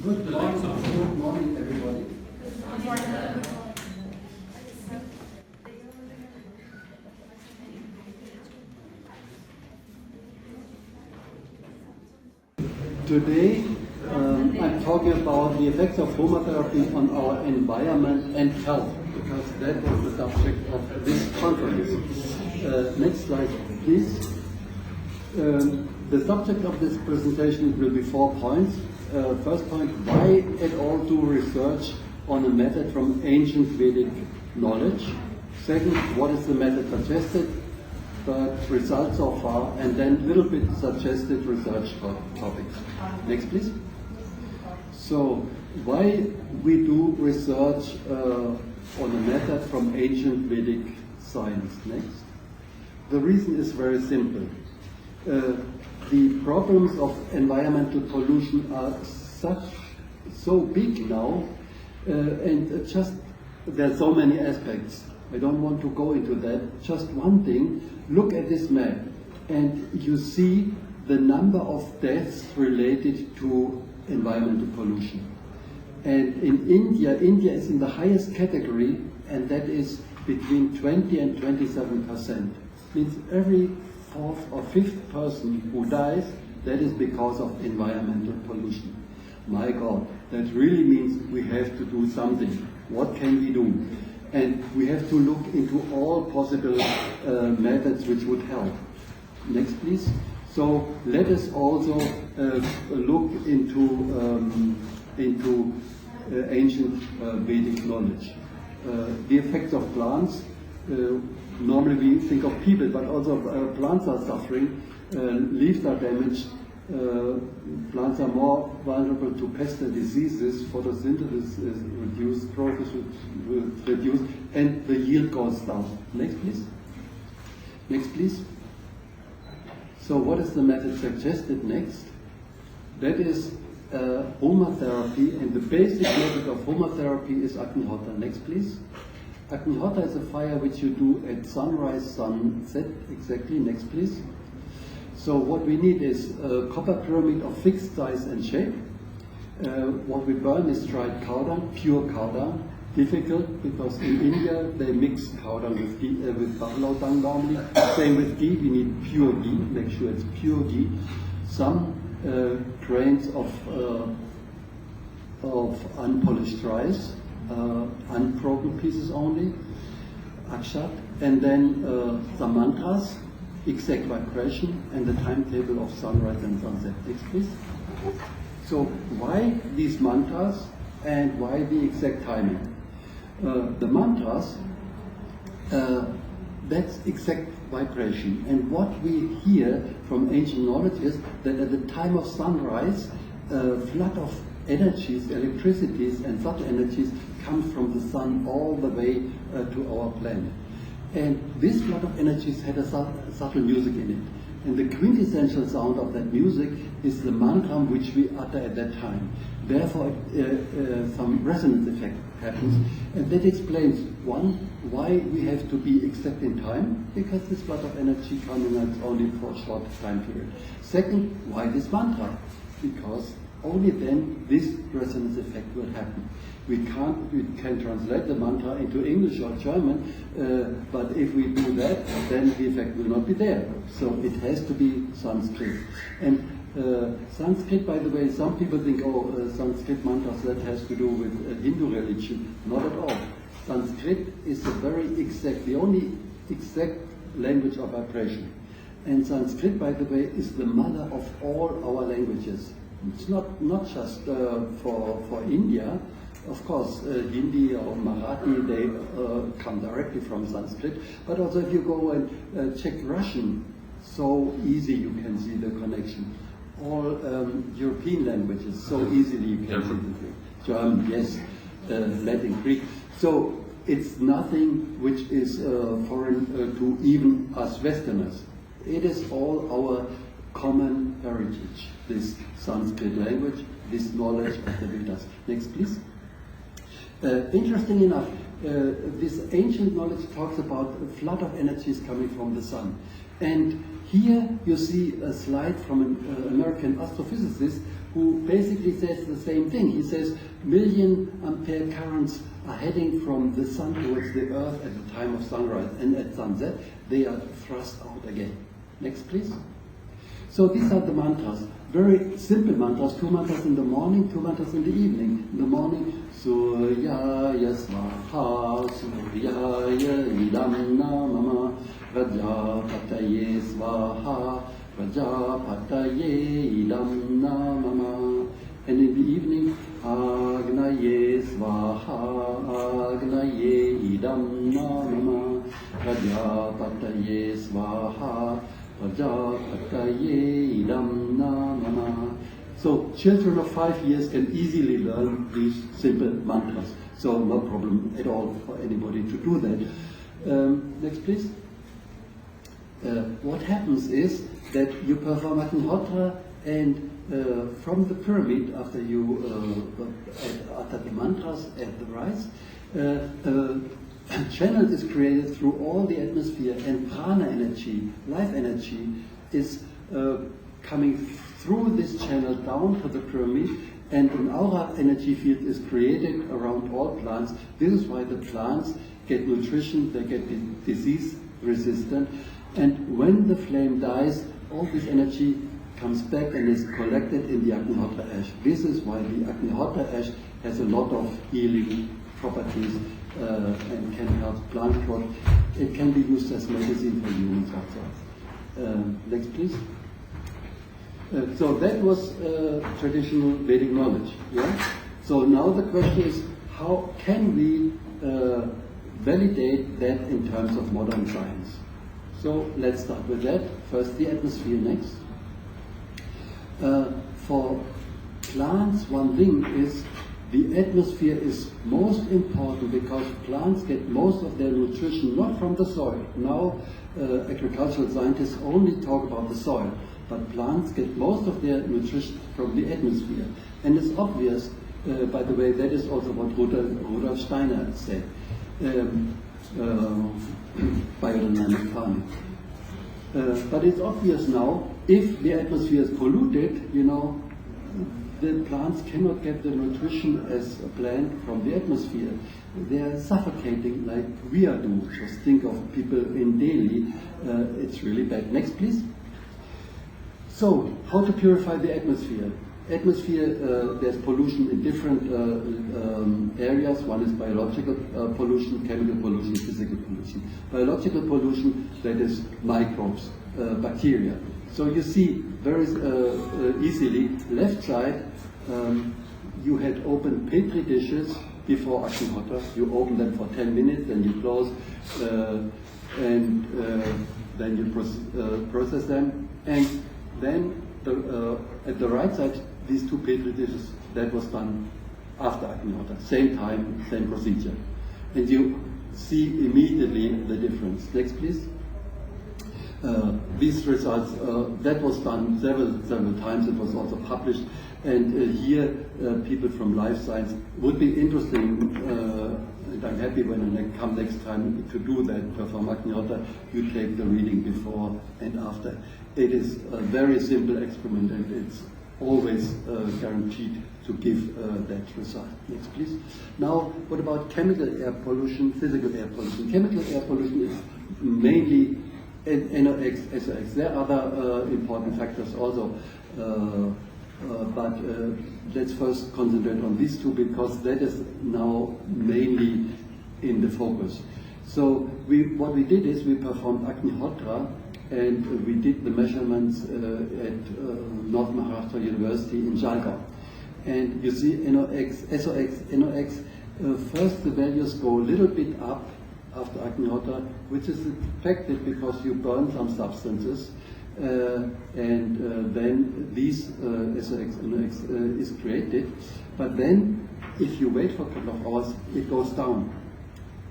Good morning, everybody. Today, I'm talking about the effects of aromatherapy on our environment and health, because that was the subject of this conference. Next slide, please. The subject of this presentation will be 4 points. First point, why at all do research on a method from ancient Vedic knowledge? Second, what is the method suggested? Third, results so far, and then a little bit suggested research topics. Next, please. So, why we do research on a method from ancient Vedic science? Next. The reason is very simple. The problems of environmental pollution are so big now, and there are so many aspects. I don't want to go into that. Just one thing, look at this map, and you see the number of deaths related to environmental pollution. And in India is in the highest category, and that is between 20 and 27%. Means every fourth or fifth person who dies, that is because of environmental pollution. My God, that really means we have to do something. What can we do? And we have to look into all possible methods which would help. Next, please. So let us also look into ancient Vedic knowledge. The effects of plants. Normally we think of people, but also plants are suffering, leaves are damaged, plants are more vulnerable to pests and diseases, photosynthesis is reduced, growth is reduced, and the yield goes down. Next, please. Next, please. So what is the method suggested next? That is aromatherapy, and the basic method of aromatherapy is Agnihottra. Next, please. Agnihottra is a fire which you do at sunrise, sunset, exactly. Next, please. So what we need is a copper pyramid of fixed size and shape. What we burn is dried cow dung, pure cow dung. Difficult because in India they mix cow dung with buffalo dung normally. Same with ghee, we need pure ghee, make sure it's pure ghee. Some grains of unpolished rice. Unbroken pieces only, akshat, and then some mantras, exact vibration, and the timetable of sunrise and sunset. Next, please. So why these mantras and why the exact timing? The mantras, that's exact vibration, and what we hear from ancient knowledge is that at the time of sunrise, a flood of energies, electricities, and such energies comes from the sun all the way to our planet. And this flood of energies had a subtle music in it. And the quintessential sound of that music is the mantra which we utter at that time. Therefore, some resonance effect happens. And that explains, one, why we have to be exact in time, because this flood of energy culminates only for a short time period. Second, why this mantra? Because only then this resonance effect will happen. We can translate the mantra into English or German, but if we do that, then the effect will not be there. So it has to be Sanskrit. And Sanskrit, by the way, some people think, Sanskrit mantras, that has to do with Hindu religion. Not at all. Sanskrit is the only exact language of vibration. And Sanskrit, by the way, is the mother of all our languages. It's not just for India. Of course, Hindi or Marathi, they come directly from Sanskrit. But also if you go and check Russian, so easy you can see the connection. All European languages, so easily you can see the German, yes, Latin, Greek. So it's nothing which is foreign to even us Westerners. It is all our common heritage, this Sanskrit language, this knowledge of the Vedas. Next, please. Interesting enough, this ancient knowledge talks about a flood of energies coming from the sun. And here you see a slide from an American astrophysicist who basically says the same thing. He says million ampere currents are heading from the sun towards the earth at the time of sunrise, and at sunset they are thrust out again. Next, please. So these are the mantras, very simple mantras, 2 mantras in the morning, 2 mantras in the evening. In the morning, Suryaya Svaha, Suryaya Idam Namama, Prajapataye Svaha, Prajapataye Idam Namama. And in the evening, Agnaye Svaha, Agnaye Idam Namama, Prajapataye Svaha, Prajapataye Idam Namama. So children of 5 years can easily learn these simple mantras. So no problem at all for anybody to do that. Next, please. What happens is that you perform Agnihotra, and from the pyramid, after you utter the mantras at the rise, a channel is created through all the atmosphere, and prana energy, life energy, is coming through this channel down to the pyramid, and an aura energy field is created around all plants. This is why the plants get nutrition, they get disease resistant, and when the flame dies, all this energy comes back and is collected in the Agnihotra ash. This is why the Agnihotra ash has a lot of healing properties and can help plant growth. It can be used as medicine for humans also. Next, please. So that was traditional Vedic knowledge. Yeah? So now the question is, how can we validate that in terms of modern science? So let's start with that. First, the atmosphere next. For plants, one thing is the atmosphere is most important, because plants get most of their nutrition not from the soil. Now agricultural scientists only talk about the soil, but plants get most of their nutrition from the atmosphere. And it's obvious, by the way, that is also what Rudolf Steiner said, biodynamic farming. But it's obvious now, if the atmosphere is polluted, you know, the plants cannot get the nutrition as a plant from the atmosphere. They are suffocating like we are doing. Just think of people in Delhi. It's really bad. Next, please. So, how to purify the atmosphere? Atmosphere, there's pollution in different areas. One is biological pollution, chemical pollution, physical pollution. Biological pollution, that is microbes, bacteria. So you see very easily, left side, you had open petri dishes before Agnihotra. You open them for 10 minutes, then you close, and then you process them. And then at the right side, these two petri dishes, that was done after Agnihotra. Same time, same procedure. And you see immediately the difference. Next, please. These results, that was done several times. It was also published. And here, people from life science would be interesting, and I'm happy when I come next time to do that, perform Agnihotra. You take the reading before and after. It is a very simple experiment, and it's always guaranteed to give that result. Next, please. Now, what about chemical air pollution, physical air pollution? Chemical air pollution is mainly NOx, SOx. There are other important factors also, but let's first concentrate on these two, because that is now mainly in the focus. So what we did is we performed Agnihotra, and we did the measurements at North Maharashtra University in Jalgaon. And you see NOx, SOx, NOx, first the values go a little bit up after Agnihotra, which is expected because you burn some substances, and then these SOx, NOx is created. But then, if you wait for a couple of hours, it goes down.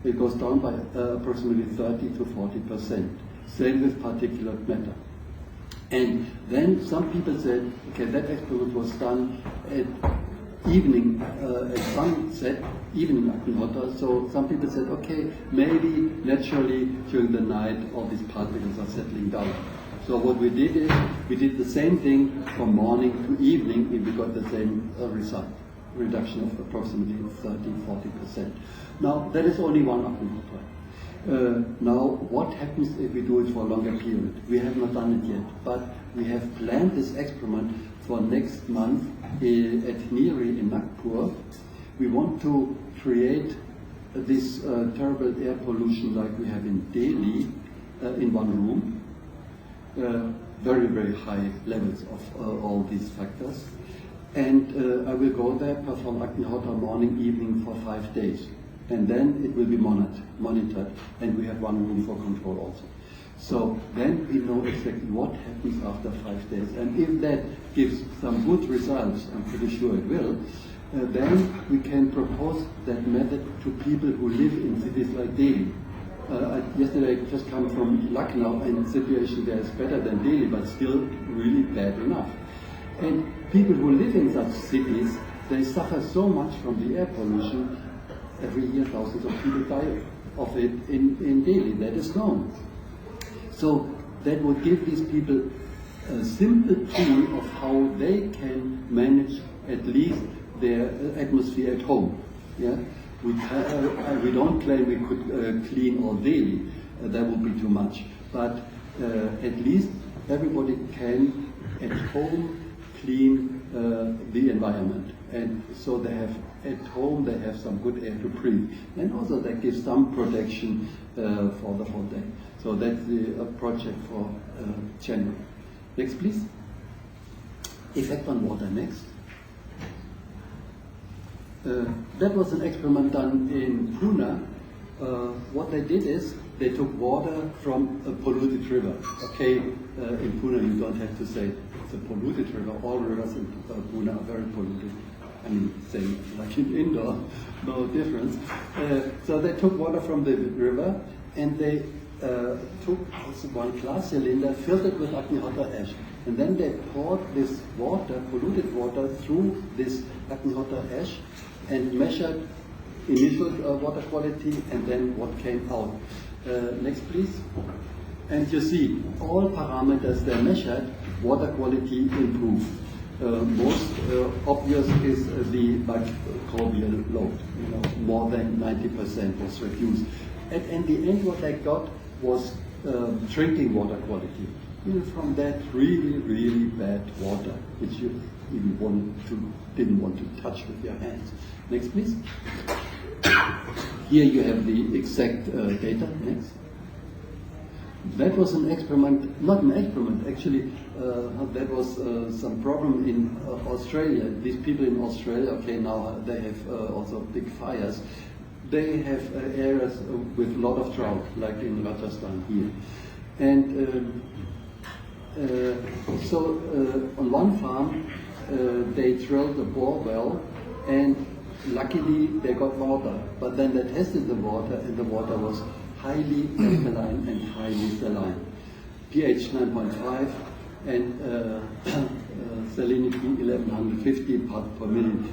It goes down by approximately 30 to 40%. Same with particulate matter. And then some people said, okay, that experiment was done at evening, at sunset, evening Agnihotra. So some people said, okay, maybe naturally during the night all these particles are settling down. So what we did is, we did the same thing from morning to evening, and we got the same result, reduction of approximately 30–40%. Now, that is only one Aktenhotter. Now, what happens if we do it for a longer period? We have not done it yet, but we have planned this experiment for next month at Niri in Nagpur. We want to create this terrible air pollution like we have in Delhi in one room. Very, very high levels of all these factors. And I will go there, perform Aktenhotter morning, evening for 5 days. And then it will be monitored, and we have one room for control also. So then we know exactly what happens after 5 days. And if that gives some good results, I'm pretty sure it will, then we can propose that method to people who live in cities like Delhi. Yesterday I just come from Lucknow, and the situation there is better than Delhi, but still really bad enough. And people who live in such cities, they suffer so much from the air pollution. Every year thousands of people die of it in Delhi, that is known. So that would give these people a simple tool of how they can manage at least their atmosphere at home. Yeah? We don't claim we could clean all Delhi, that would be too much. But at least everybody can at home clean the environment. And so they have, at home, they have some good air to breathe. And also that gives some protection for the whole day. So that's the project for January. Next, please. Effect on water, next. That was an experiment done in Pune. What they did is, they took water from a polluted river. Okay, in Pune you don't have to say it's a polluted river. All rivers in Pune are very polluted. I mean, same like in Indore, no difference. So they took water from the river, and they took one glass cylinder, filled it with Aktenhotter ash, and then they poured this water, polluted water, through this Aktenhotter ash, and measured initial water quality and then what came out. Next, please. And you see, all parameters they measured, water quality improved. Most obvious is the microbial load. More than 90% was reduced. And the end, what I got was drinking water quality. From that really, really bad water, which you even didn't want to touch with your hands. Next, please. Here you have the exact data. Next. That was an experiment, not an experiment, actually, that was some problem in Australia. These people in Australia, okay, now they have also big fires. They have areas with a lot of drought, like in Rajasthan here. And so on one farm, they drilled a bore well, and luckily they got water. But then they tested the water, and the water was highly alkaline and highly saline. pH 9.5 and salinity 1150 parts per million.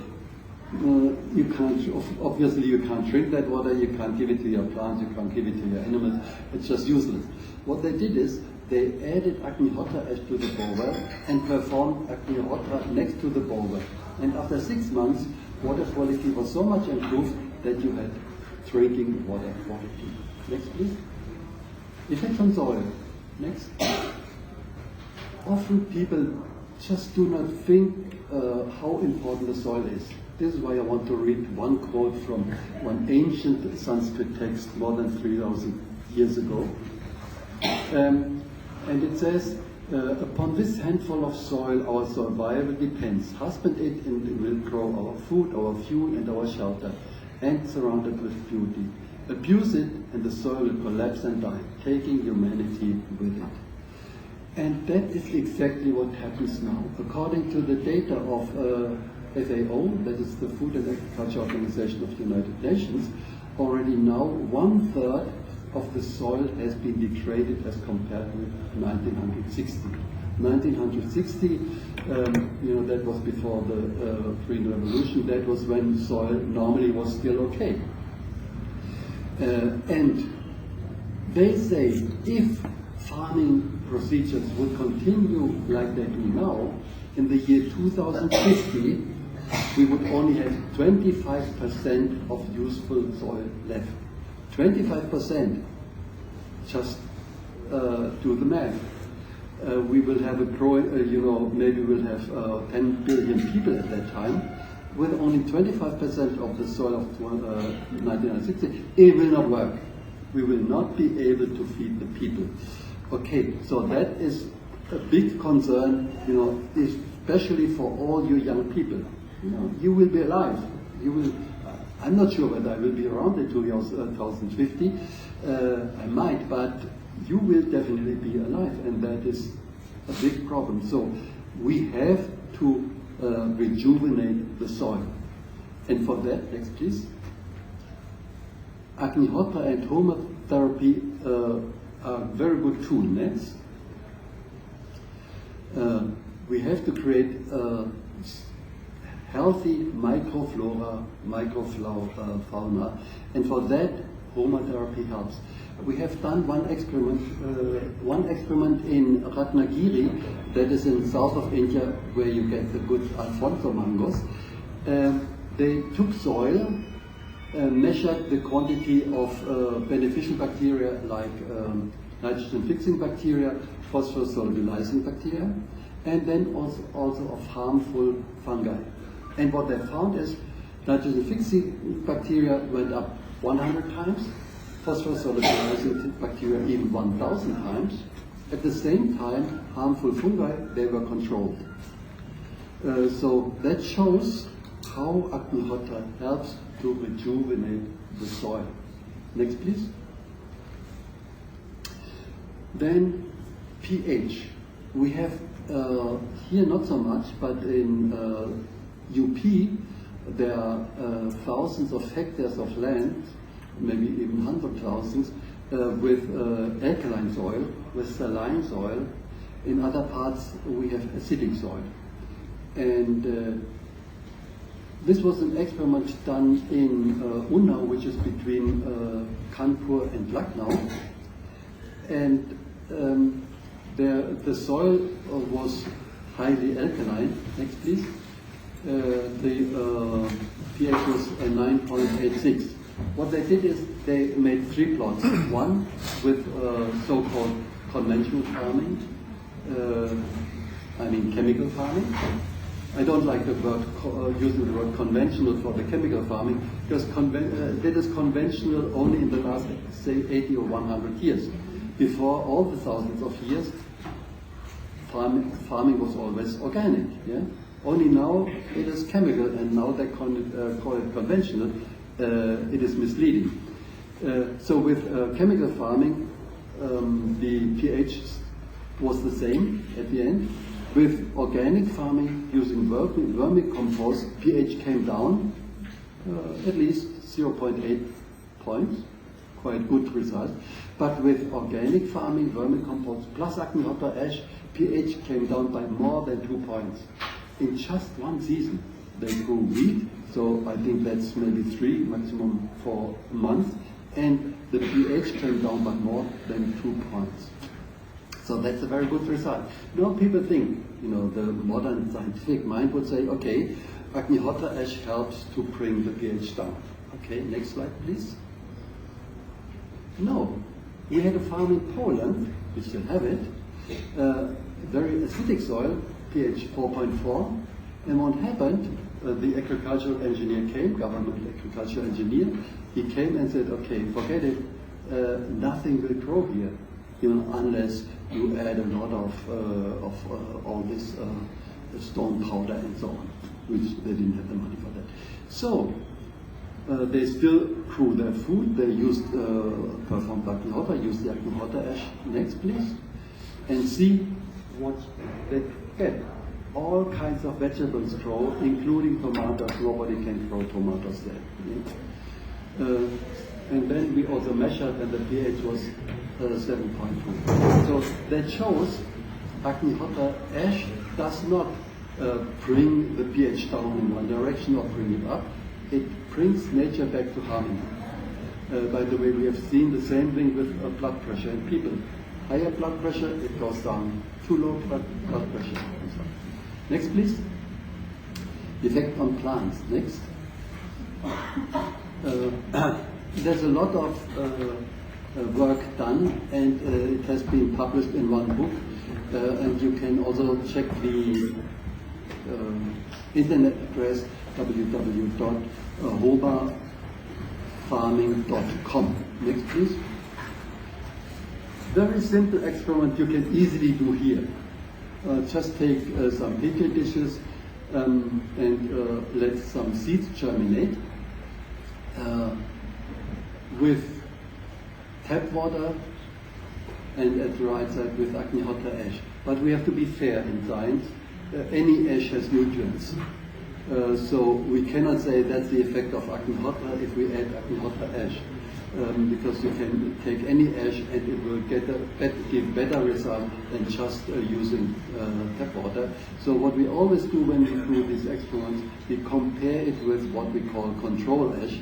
You can't, obviously you can't drink that water, you can't give it to your plants, you can't give it to your animals, it's just useless. What they did is, they added Aktenhotter ash to the borewell and performed Aktenhotter next to the borewell. And after 6 months, water quality was so much improved that you had drinking water quality. Next, please. Effect on soil. Next. Often people just do not think how important the soil is. This is why I want to read one quote from one ancient Sanskrit text more than 3,000 years ago. And it says, upon this handful of soil our survival depends. Husband it and it will grow our food, our fuel and our shelter, and surround it with beauty. Abuse it and the soil will collapse and die, taking humanity with it. And that is exactly what happens now. According to the data of FAO, that is the Food and Agriculture Organization of the United Nations, already now 1/3 of the soil has been degraded as compared with 1960. 1960, that was before the Green Revolution. That was when soil normally was still okay. And they say if farming procedures would continue like they do now, in the year 2050, we would only have 25% of useful soil left. 25%. Just do the math. We will have a maybe we'll have 10 billion people at that time. With only 25% of the soil of 1960, it will not work. We will not be able to feed the people. Okay, so that is a big concern, especially for all you young people. You will be alive. You will. I'm not sure whether I will be around in 2050. I might, but you will definitely be alive, and that is a big problem. So we have to rejuvenate the soil. And for that, next please. Agnihotra and homotherapy are very good tool. Next. We have to create healthy microflora, microfauna, and for that, homotherapy helps. We have done one experiment in Ratnagiri, that is in south of India, where you get the good Alfonso mangoes. They took soil, measured the quantity of beneficial bacteria like nitrogen-fixing bacteria, phosphorus-solubilizing bacteria, and then also of harmful fungi. And what they found is nitrogen-fixing bacteria went up 100 times, phosphorus-solubilizing bacteria even 1,000 times. At the same time, harmful fungi, they were controlled. So that shows how Agnihotra helps to rejuvenate the soil. Next, please. Then pH. We have here not so much, but in UP there are thousands of hectares of land, maybe even 100,000, with alkaline soil, with saline soil. In other parts we have acidic soil. And this was an experiment done in Unnao, which is between Kanpur and Lucknow. And the soil was highly alkaline. Next, please. The pH was 9.86. What they did is they made 3 plots. One with so-called conventional farming, chemical farming. I don't like the word using the word conventional for the chemical farming, because that is conventional only in the last, say, 80 or 100 years. Before all the thousands of years, farming was always organic. Yeah? Only now it is chemical, and now they call it conventional. It is misleading. So with chemical farming, the pH was the same at the end. With organic farming using vermicompost, pH came down at least 0.8 points, quite good result. But with organic farming, vermicompost plus Agnihotra ash, pH came down by more than 2 points. In just one season, they grew wheat, so I think that's maybe 3, maximum 4 months, and the pH came down by more than 2 points. So that's a very good result. Now people think, the modern scientific mind would say, okay, Agnihotra ash helps to bring the pH down. Okay, next slide, please. No, we had a farm in Poland, we still have it, very acidic soil, pH 4.4, and what happened, the agricultural engineer came, government agricultural engineer, he came and said, okay, forget it, nothing will grow here, unless you add a lot of all this stone powder and so on, which they didn't have the money for that. So they still grew their food. They used performed Agnihotra, used the Agnihotra ash. Next, please, and see what they get. All kinds of vegetables grow, including tomatoes. Nobody can grow tomatoes there. And then we also measured, and the pH was 7.2. So that shows Agnihotra ash does not bring the pH down in one direction or bring it up. It brings nature back to harmony. By the way, we have seen the same thing with blood pressure in people. higher blood pressure, it goes down too low blood pressure. And so on. Next, please. Effect on plants. Next. There's a lot of work done, and it has been published in one book, and you can also check the internet address www.hobafarming.com. Next, please. Very simple experiment you can easily do here. Just take some pickle dishes and let some seeds germinate with tap water, and at the right side with Agnihotra ash. But we have to be fair in science. Any ash has nutrients. So we cannot say that's the effect of Agnihotra if we add Agnihotra ash. Because you can take any ash and it will give better result than just using tap water. So what we always do when we do these experiments, we compare it with what we call control ash.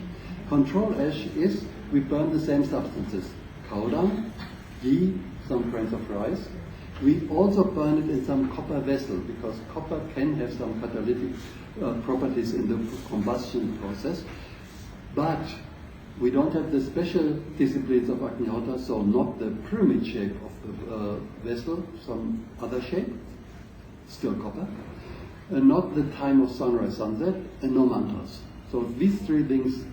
Control ash is we burn the same substances: cow dung, ghee, some grains of rice. We also burn it in some copper vessel because copper can have some catalytic properties in the combustion process. But we don't have the special disciplines of Agnihotra, so not the pyramid shape of the vessel, some other shape, still copper, and not the time of sunrise, sunset, and no mantras. So these three things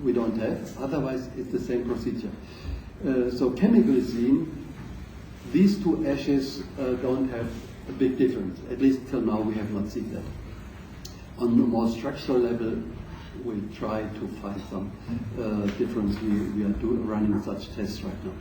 we don't have, otherwise it's the same procedure. So chemically seen, these two ashes don't have a big difference, at least till now we have not seen that. On the more structural level, we try to find some difference. We are running such tests right now.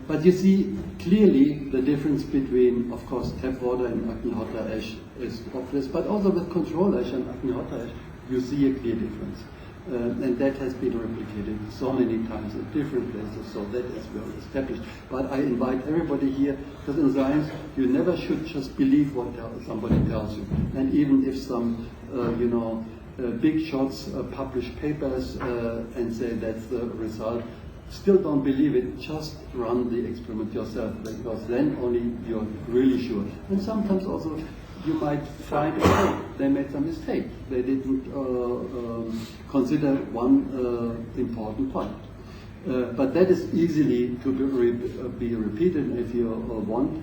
But you see clearly the difference between, of course, tap water and Agnihotra ash is obvious, but also with control ash and Agnihotra ash, you see a clear difference. And that has been replicated so many times in different places, so that is well established. But I invite everybody here, because in science, you never should just believe what somebody tells you. And even if some, big shots publish papers and say that's the result, still don't believe it, just run the experiment yourself, because then only you're really sure. And sometimes also you might find they made some mistake. They didn't consider one important point. But that is easily to be repeated. If you want,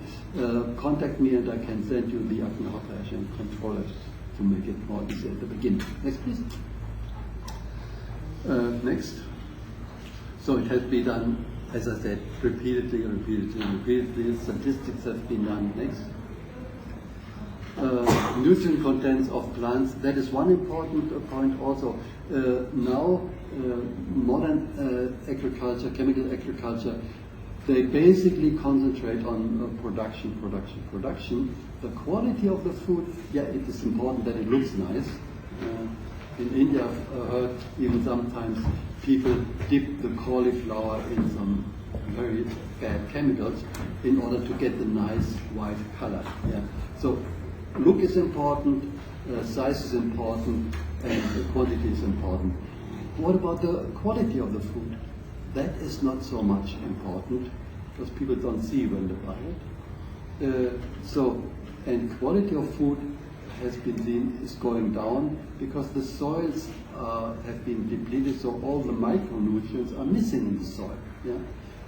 contact me and I can send you the Agnihotra ash and control ash to make it more easy at the beginning. Next, please. Next. So it has been done, as I said, repeatedly. Statistics have been done. Next. Nutrient contents of plants, that is one important point also. Now, modern agriculture, chemical agriculture, they basically concentrate on production. The quality of the food, yeah, it is important that it looks nice. In India, I've heard even sometimes people dip the cauliflower in some very bad chemicals in order to get the nice white color. Yeah. So look is important, size is important, and the quantity is important. What about the quality of the food? That is not so much important because people don't see when they buy it. And quality of food has been seen is going down because the soils have been depleted, so all the micronutrients are missing in the soil. Yeah,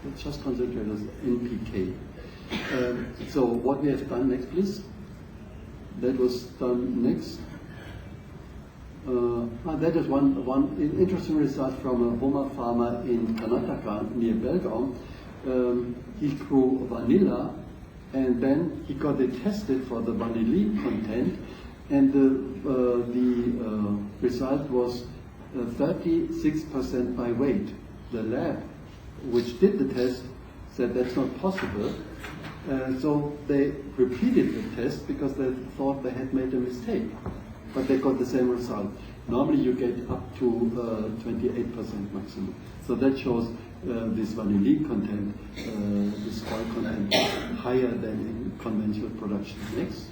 it's just concentrated as NPK. So what we have done next, please. That was done next. That is one interesting result from a Homa farmer in Karnataka near Berk. He grew vanilla, and then he got it tested for the vanillin content, and the result was 36% by weight. The lab which did the test said that's not possible. So they repeated the test because they thought they had made a mistake, but they got the same result. Normally you get up to 28% maximum. So that shows this vanillin content, this oil content, higher than in conventional production. Next.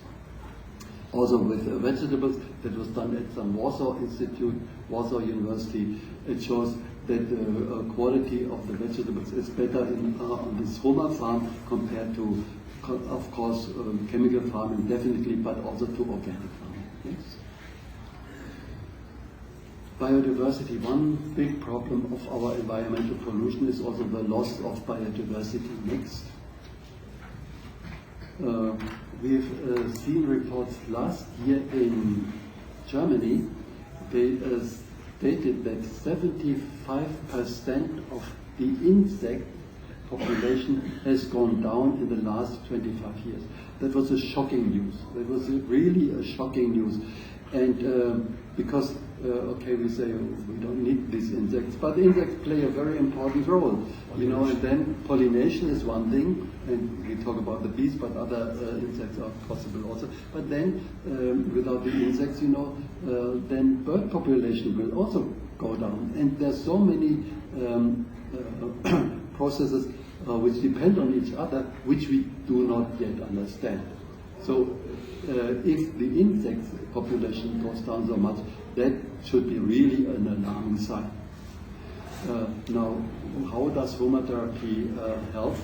Also with vegetables, that was done at some Warsaw Institute, Warsaw University. It shows that the quality of the vegetables is better on this Roma farm compared to, of course, chemical farming definitely, but also to organic farming. Next. Biodiversity. One big problem of our environmental pollution is also the loss of biodiversity. Next. We've seen reports last year in Germany. They stated that 75% of the insect population has gone down in the last 25 years. That was a shocking news. That was really a shocking news. And because, okay, we say we don't need these insects, but insects play a very important role. You know, and then pollination is one thing, and we talk about the bees, but other insects are possible also. But then, without the insects, you know, then bird population will also go down. And there's so many processes which depend on each other, which we do not yet understand. So, if the insect population goes down so much, that should be really an alarming sign. Now, how does aromatherapy help?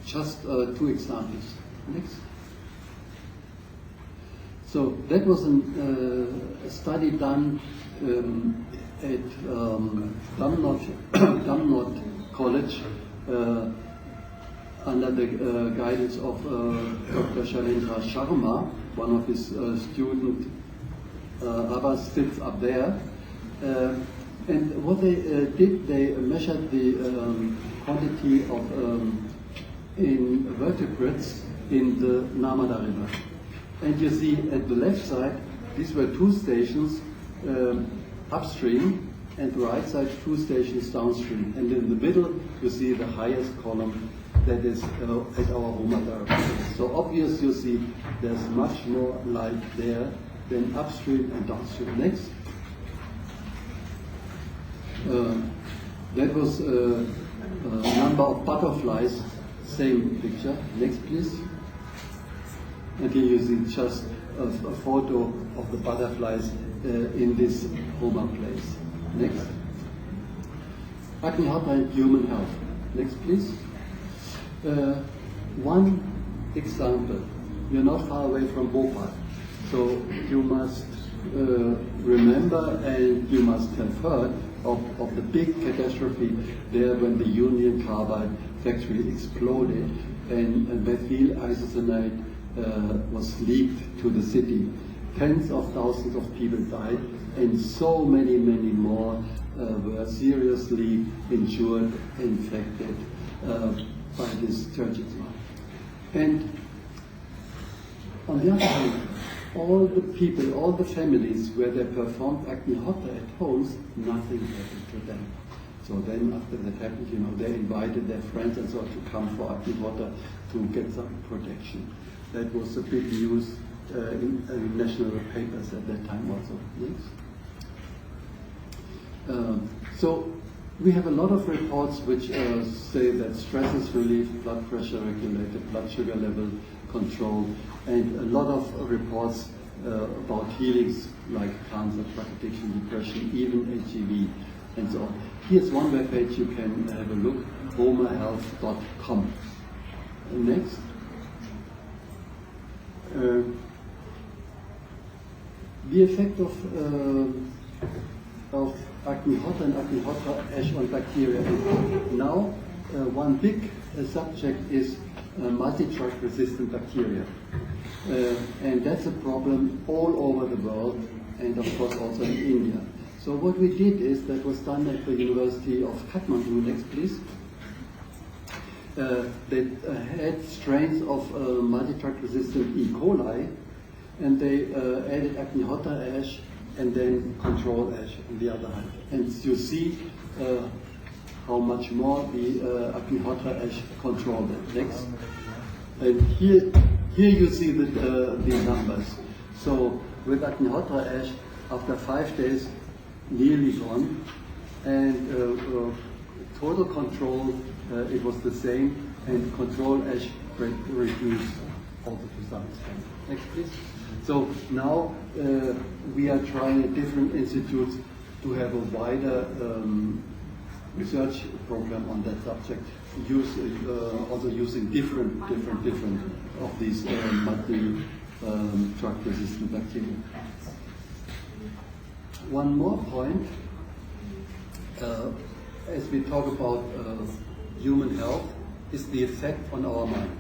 Just 2 examples. Next. So that was a study done at Damnot College under the guidance of Dr. Shailendra Sharma. One of his students, Abbas, sits up there. And what they did, they measured the quantity of invertebrates in the Narmada River. And you see at the left side, these were 2 stations upstream, and the right side 2 stations downstream. And in the middle, you see the highest column that is at our aromatherapy. So obvious, you see there's much more light there than upstream and downstream. Next. That was a number of butterflies, same picture. Next, please. And here you see just a photo of the butterflies in this Roma place. Next. Agnihotra and human health. Next, please. One example. You're not far away from Bhopal, so you must remember and you must have heard of the big catastrophe there when the Union Carbide factory exploded and methyl isocyanate was leaked to the city. Tens of thousands of people died, and so many more were seriously injured, infected by this tragedy. And on the other hand, all the people, all the families where they performed Agnihotra at homes, nothing happened to them. So then after that happened, you know, they invited their friends and so on to come for Agnihotra to get some protection. That was a big news in national papers at that time also. Yes. So we have a lot of reports which say that stress is relieved, blood pressure regulated, blood sugar level controlled, and a lot of reports about healings like cancer, drug addiction, depression, even HIV, and so on. Here's one webpage you can have a look, romahealth.com. Next. The effect of Agnihotra and Agnihotra ash on bacteria. Now, one big subject is multi-drug resistant bacteria. And that's a problem all over the world, and of course also in India. So what we did is, that was done at the University of Kathmandu. Next, please. They had strains of multi-drug resistant E. coli, and they added Agnihotra ash and then control ash on the other hand. And you see how much more the Agnihotra ash controlled it. Next. And here you see the numbers. So with Agnihotra ash, after 5 days, nearly gone, and total control, it was the same, and control ash reduced also to some extent. Next, please. So now we are trying at different institutes to have a wider research program on that subject, also using different of these multi-drug-resistant bacteria. One more point, as we talk about human health, is the effect on our mind.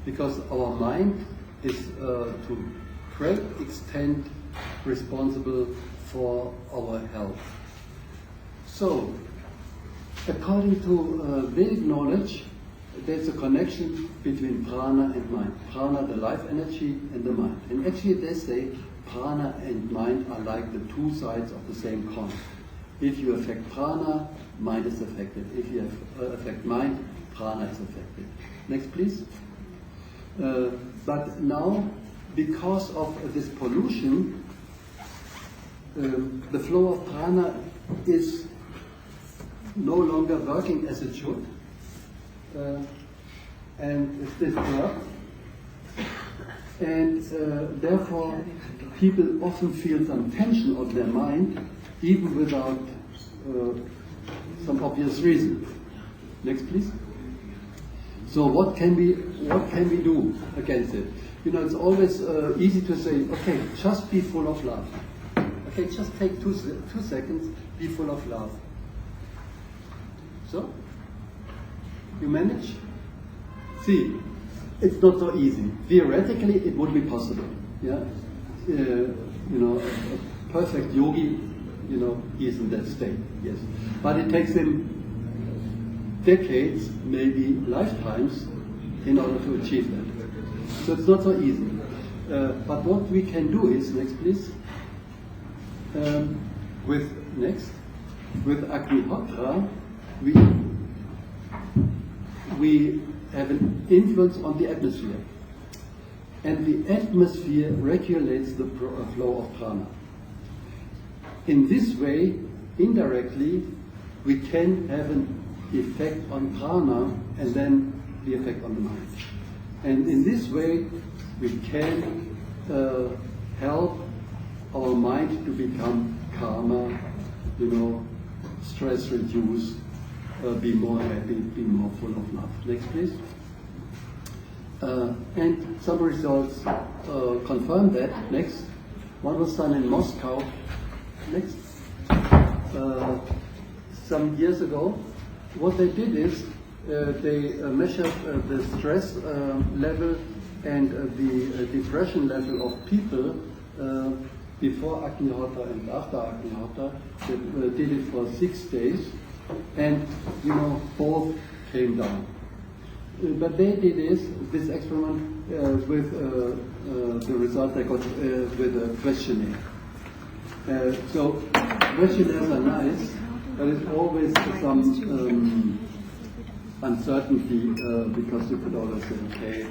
Because our mind is to great extent responsible for our health. So, according to Vedic knowledge, there's a connection between prana and mind. Prana, the life energy, and the mind. And actually they say prana and mind are like the two sides of the same coin. If you affect prana, mind is affected. If you affect mind, prana is affected. Next, please. But now, because of this pollution, the flow of prana is no longer working as it should, and it's disturbed, and therefore people often feel some tension of their mind, even without some obvious reason. Next, please. So what can we do against it? You know, it's always easy to say, okay, just be full of love. Okay, just take two seconds, be full of love. So, you manage? See, it's not so easy. Theoretically, it would be possible. Yeah, you know, a perfect yogi, you know, he is in that state. Yes, but it takes him decades, maybe lifetimes, in order to achieve that. So it's not so easy. But what we can do is, next please, with Agnihotra, we have an influence on the atmosphere. And the atmosphere regulates the flow of prana. In this way, indirectly, we can have an effect on prana and then the effect on the mind. And in this way, we can help our mind to become calmer, you know, stress reduced, be more happy, be more full of love. Next, please. And some results confirm that. Next. One was done in Moscow. Next. Some years ago. What they did is they measured the stress level and the depression level of people before Agnihotra and after Agnihotra. They did it for 6 days, and you know, both came down. But they did this experiment with the result they got with a questionnaire. So questionnaires are nice, but it's always some uncertainty because you could always say, okay,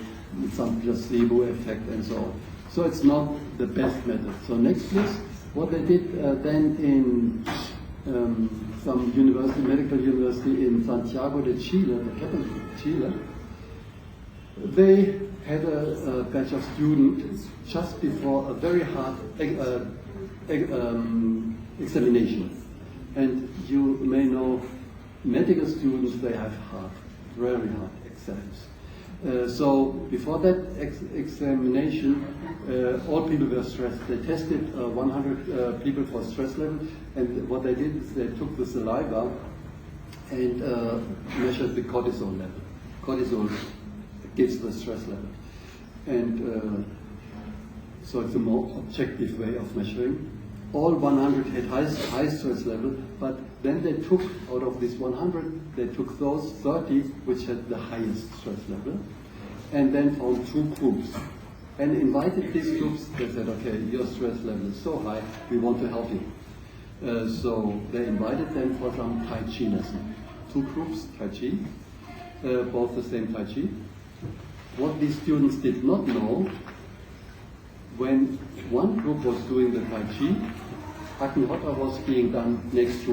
some placebo effect and so on. So it's not the best method. So next, please. What they did then in some university, medical university in Santiago de Chile, the capital of Chile, they had a batch of students just before a very hard examination. And you may know medical students, they have very hard exams. So before that examination, all people were stressed. They tested 100 people for stress level, and what they did is they took the saliva and measured the cortisol level. Cortisol gives the stress level. And so it's a more objective way of measuring. All 100 had high stress level, but then they took, out of this 100, they took those 30 which had the highest stress level, and then found 2 groups. And invited these groups, they said, okay, your stress level is so high, we want to help you. So they invited them for some Tai Chi lesson. 2 groups, Tai Chi, both the same Tai Chi. What these students did not know, when one group was doing the Tai Chi, Agnihotra was being done next to.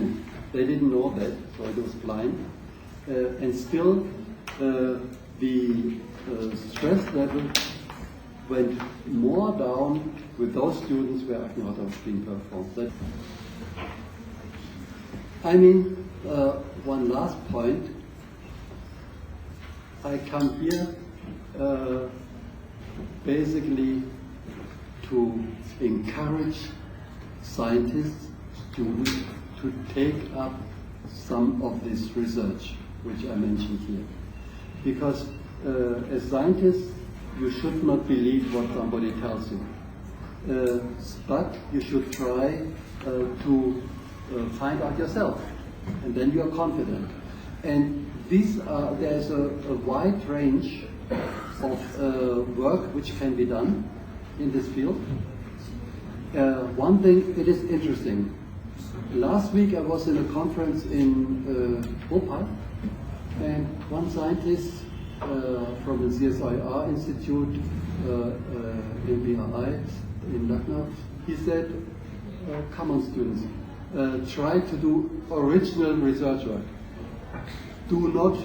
They didn't know that, so it was blind. And still, the stress level went more down with those students where Agnihotra was being performed. I mean, one last point. I come here basically to encourage scientists, students, to take up some of this research, which I mentioned here. Because as scientists, you should not believe what somebody tells you. But you should try to find out yourself, and then you are confident. And there's a wide range of work which can be done in this field. One thing, it is interesting. Last week I was in a conference in Bhopal, and one scientist from the CSIR Institute in BRI in Lucknow, he said, come on students, try to do original research work. Do not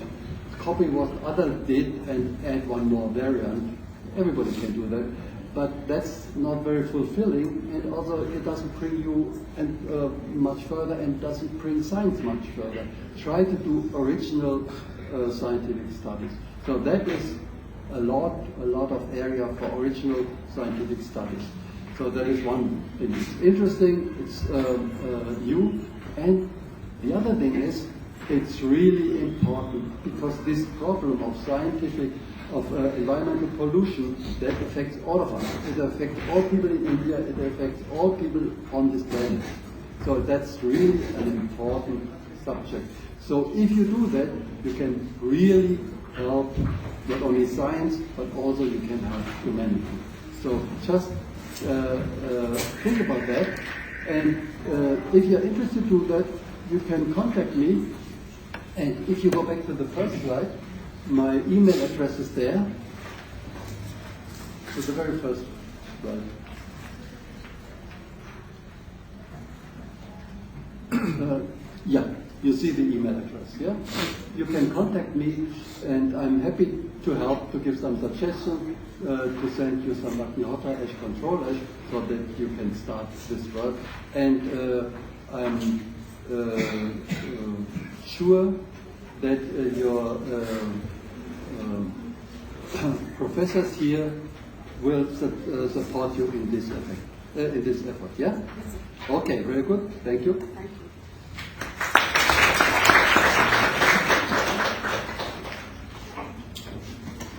copy what others did and add one more variant. Everybody can do that, but that's not very fulfilling, and also it doesn't bring you much further and doesn't bring science much further. Try to do original scientific studies. So that is a lot of area for original scientific studies. So that is one thing. It's interesting, it's new, and the other thing is, it's really important because this problem of environmental pollution, that affects all of us. It affects all people in India, it affects all people on this planet. So that's really an important subject. So if you do that, you can really help not only science, but also you can help humanity. So just think about that, and if you're interested to do that, you can contact me. And if you go back to the first slide, my email address is there. So the very first slide. Yeah, you see the email address, yeah? You can contact me, and I'm happy to help, to give some suggestions, to send you some Magniota Ash control ash so that you can start this work. And I'm sure that your professors here will support you in this effort. Yeah? Okay, very good. Thank you. Thank you.